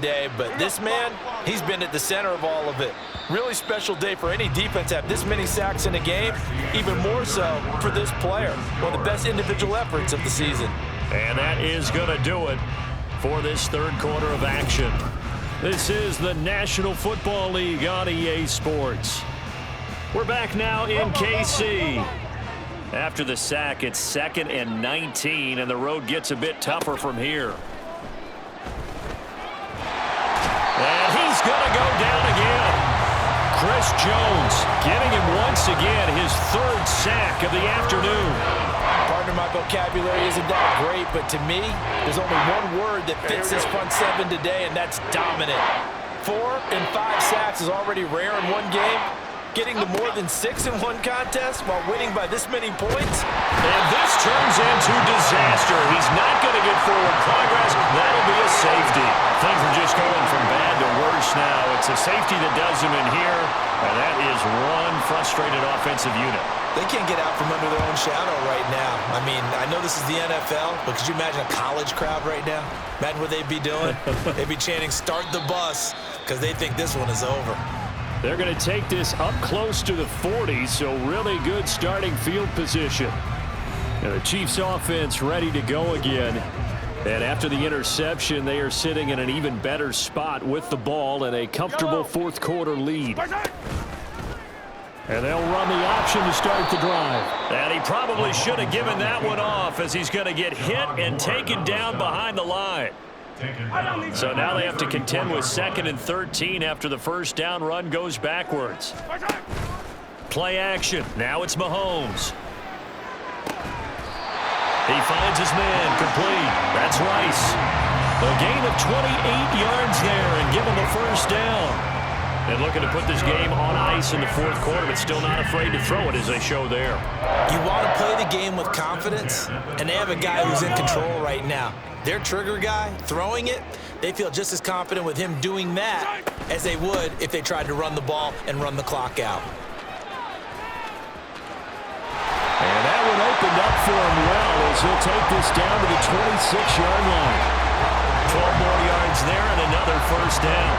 day, but this man, he's been at the center of all of it. Really special day for any defense to have this many sacks in a game, even more so for this player. One of the best individual efforts of the season. And that is going to do it for this third quarter of action. This is the National Football League on EA Sports. We're back now in KC. After the sack, it's 2nd and 19, and the road gets a bit tougher from here. And he's going to go down again. Chris Jones getting him once again his 3rd sack of the afternoon. Partner, my vocabulary isn't that great, but to me, there's only one word that fits this front 7 today, and that's dominant. 4 and 5 sacks is already rare in one game. Getting to more than 6 in one contest while winning by this many points. And this turns into disaster. He's not going to get forward progress. That'll be a safety. Things are just going from bad to worse now. It's a safety that does him in here, and that is one frustrated offensive unit. They can't get out from under their own shadow right now. I mean, I know this is the NFL, but could you imagine a college crowd right now? Imagine what they'd be doing. They'd be chanting, "Start the bus," because they think this one is over. They're going to take this up close to the 40, so really good starting field position. Now the Chiefs offense ready to go again. And after the interception, they are sitting in an even better spot with the ball and a comfortable fourth quarter lead. And they'll run the option to start the drive. And he probably should have given that one off as he's going to get hit and taken down behind the line. So now they have to contend with 2nd and 13 after the first down run goes backwards. Play action. Now it's Mahomes. He finds his man complete. That's Rice. A gain of 28 yards there and give him a first down. And looking to put this game on ice in the fourth quarter, but still not afraid to throw it as they show there. You want to play the game with confidence, and they have a guy who's in control right now. Their trigger guy, throwing it, they feel just as confident with him doing that as they would if they tried to run the ball and run the clock out. And that one opened up for him well as he'll take this down to the 26-yard line. 12 more yards there and another first down.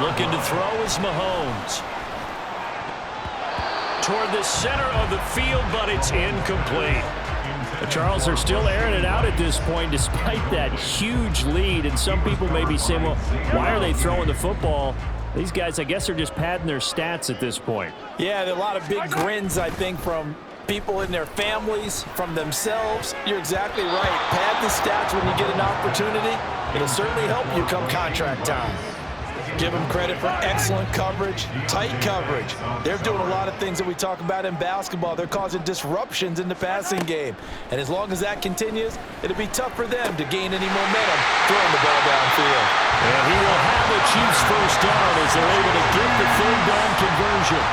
Looking to throw is Mahomes. Toward the center of the field, but it's incomplete. The Charles are still airing it out at this point despite that huge lead. And some people may be saying, well, why are they throwing the football? These guys, I guess, are just padding their stats at this point. Yeah, there are a lot of big grins, I think, from people in their families, from themselves. You're exactly right. Pad the stats when you get an opportunity. It'll certainly help you come contract time. Give them credit for excellent coverage, tight coverage. They're doing a lot of things that we talk about in basketball. They're causing disruptions in the passing game. And as long as that continues, it'll be tough for them to gain any momentum throwing the ball downfield. And he will have the Chiefs first down as they're able to get the third down conversion.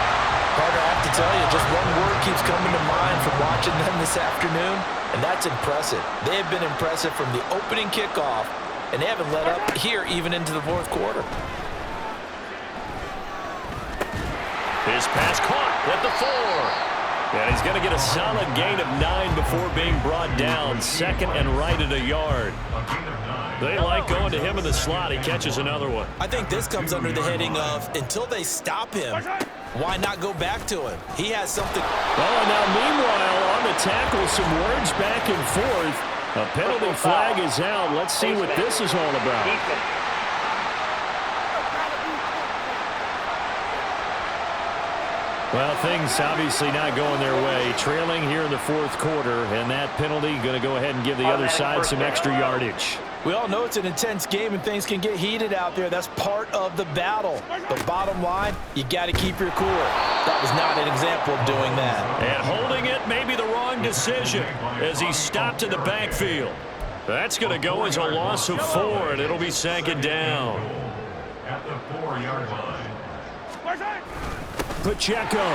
Carter, I have to tell you, just one word keeps coming to mind from watching them this afternoon, and that's impressive. They have been impressive from the opening kickoff, and they haven't let up here even into the fourth quarter. His pass caught at the 4. And he's going to get a solid gain of 9 before being brought down. 2nd and right at a yard. They like going to him in the slot. He catches another one. I think this comes under the heading of until they stop him, why not go back to him? He has something. Well, and now meanwhile on the tackle, some words back and forth. A penalty flag is out. Let's see what this is all about. Well, things obviously not going their way. Trailing here in the fourth quarter, and that penalty going to go ahead and give the other side some extra yardage. We all know it's an intense game and things can get heated out there. That's part of the battle. But bottom line, you got to keep your cool. That was not an example of doing that. And holding it may be the wrong decision as he stopped in the backfield. That's going to go as a loss of 4, and it'll be 2nd down. At the 4-yard line. Pacheco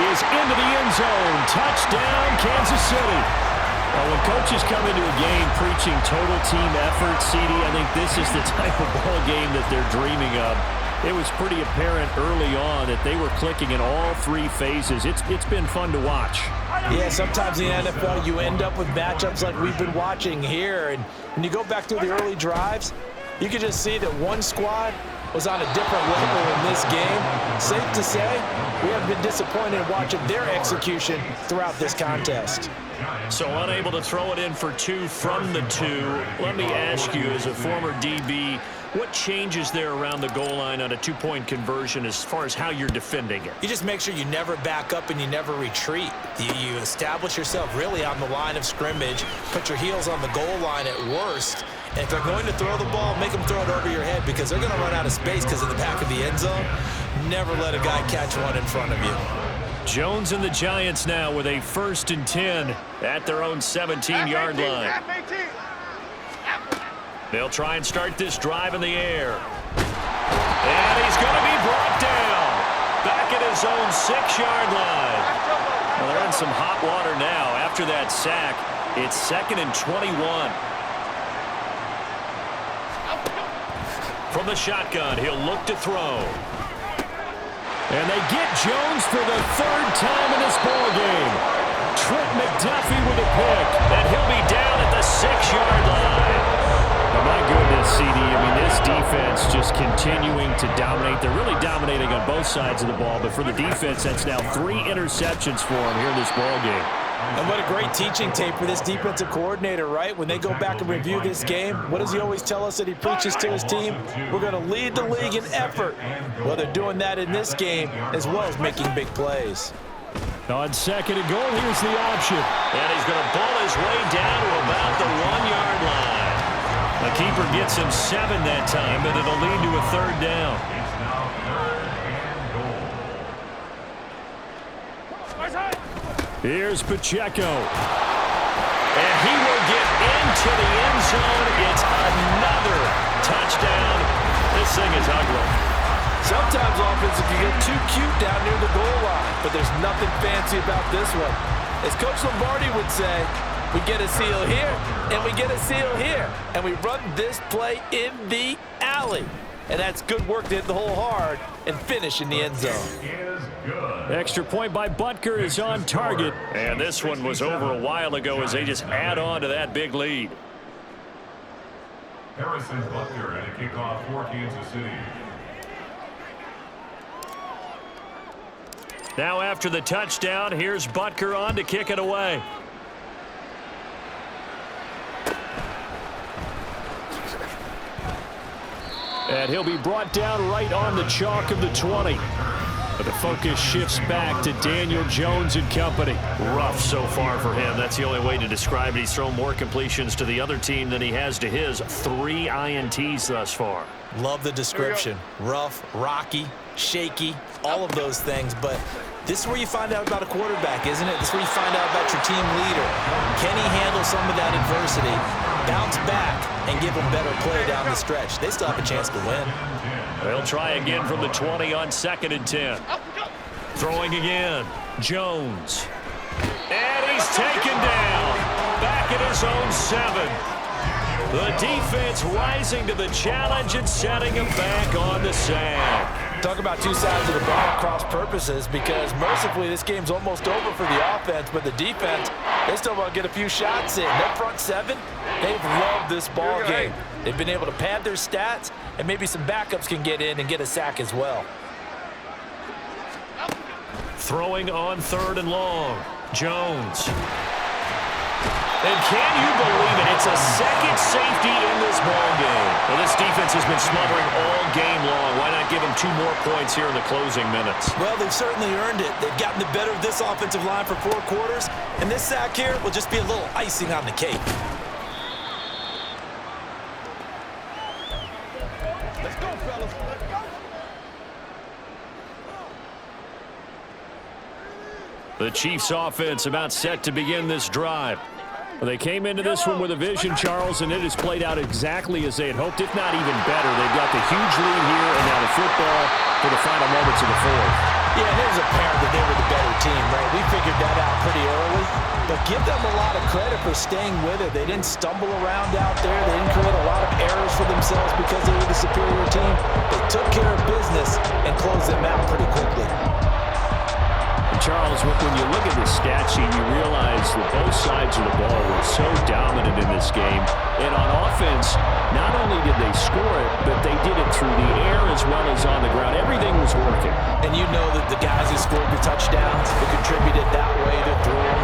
is into the end zone. Touchdown, Kansas City. Well, when coaches come into a game preaching total team effort, CD, I think this is the type of ball game that they're dreaming of. It was pretty apparent early on that they were clicking in all three phases. It's been fun to watch. Yeah, sometimes in the NFL you end up with matchups like we've been watching here. And when you go back through the early drives, you can just see that one squad was on a different level in this game. Safe to say, we have been disappointed in watching their execution throughout this contest. So unable to throw it in for two from the two. Let me ask you, as a former DB, what changes there around the goal line on a two-point conversion as far as how you're defending it? You just make sure you never back up and you never retreat. You establish yourself really on the line of scrimmage, put your heels on the goal line at worst, and if they're going to throw the ball, make them throw it over your head because they're going to run out of space because in the back of the end zone, never let a guy catch one in front of you. Jones and the Giants now with a 1st and 10 at their own 17-yard line. They'll try and start this drive in the air. And he's going to be brought down back at his own 6-yard line. Well, they're in some hot water now. After that sack, it's 2nd and 21. From the shotgun, he'll look to throw. And they get Jones for the 3rd time in this ballgame. Trent McDuffie with a pick, and he'll be down at the 6-yard line. Oh, my goodness, CD. I mean, this defense just continuing to dominate. They're really dominating on both sides of the ball, but for the defense, that's now 3 interceptions for them here in this ballgame. And what a great teaching tape for this defensive coordinator, right? When they go back and review this game, what does he always tell us that he preaches to his team? We're going to lead the league in effort. Well, they're doing that in this game as well as making big plays. On 2nd and goal, here's the option. And he's going to bull his way down to about the 1-yard line. The keeper gets him 7 that time, but it'll lead to a 3rd down. It's now 3rd and goal. Here's Pacheco. And he will get into the end zone. It's another touchdown. This thing is ugly. Sometimes offensive can get too cute down near the goal line, but there's nothing fancy about this one. As Coach Lombardi would say, we get a seal here, and we get a seal here, and we run this play in the alley. And that's good work to hit the hole hard and finish in the end zone. Extra point by Butker is on target. And this one was over a while ago as they just add on to that big lead. Harrison Butker at a kickoff for Kansas City. Now after the touchdown, here's Butker on to kick it away. And he'll be brought down right on the chalk of the 20. But the focus shifts back to Daniel Jones and company. Rough so far for him. That's the only way to describe it. He's thrown more completions to the other team than he has to his. 3 INTs thus far. Love the description. Rough, rocky, shaky, all of those things. But this is where you find out about a quarterback, isn't it? This is where you find out about your team leader. Can he handle some of that adversity, bounce back, and give them better play down the stretch? They still have a chance to win. They'll try again from the 20 on 2nd and 10. Throwing again. Jones. And he's taken down. Back at his own 7. The defense rising to the challenge and setting him back on the sack. Talk about two sides of the ball cross purposes, because mercifully this game's almost over for the offense, but the defense, they still want to get a few shots in. That front 7, they've loved this ball game. They've been able to pad their stats, and maybe some backups can get in and get a sack as well. Throwing on 3rd and long. Jones. And can you believe it? It's a second safety in this ball game. Well, this defense has been smothering all game long. Why not give them 2 more points here in the closing minutes? Well, they've certainly earned it. They've gotten the better of this offensive line for 4 quarters, and this sack here will just be a little icing on the cake. Let's go, fellas. Let's go. The Chiefs offense about set to begin this drive. Well, they came into this one with a vision, Charles, and it has played out exactly as they had hoped, if not even better. They've got the huge lead here, and now the football for the final moments of the 4th. Yeah, and it was apparent that they were the better team, right? We figured that out pretty early. But give them a lot of credit for staying with it. They didn't stumble around out there. They didn't create a lot of errors for themselves because they were the superior team. They took care of business and closed them out pretty quickly. Charles, when you look at the stat sheet, you realize that both sides of the ball were so dominant in this game. And on offense, not only did they score it, but they did it through the air as well as on the ground. Everything was working. And you know that the guys who scored the touchdowns, who contributed that way to throw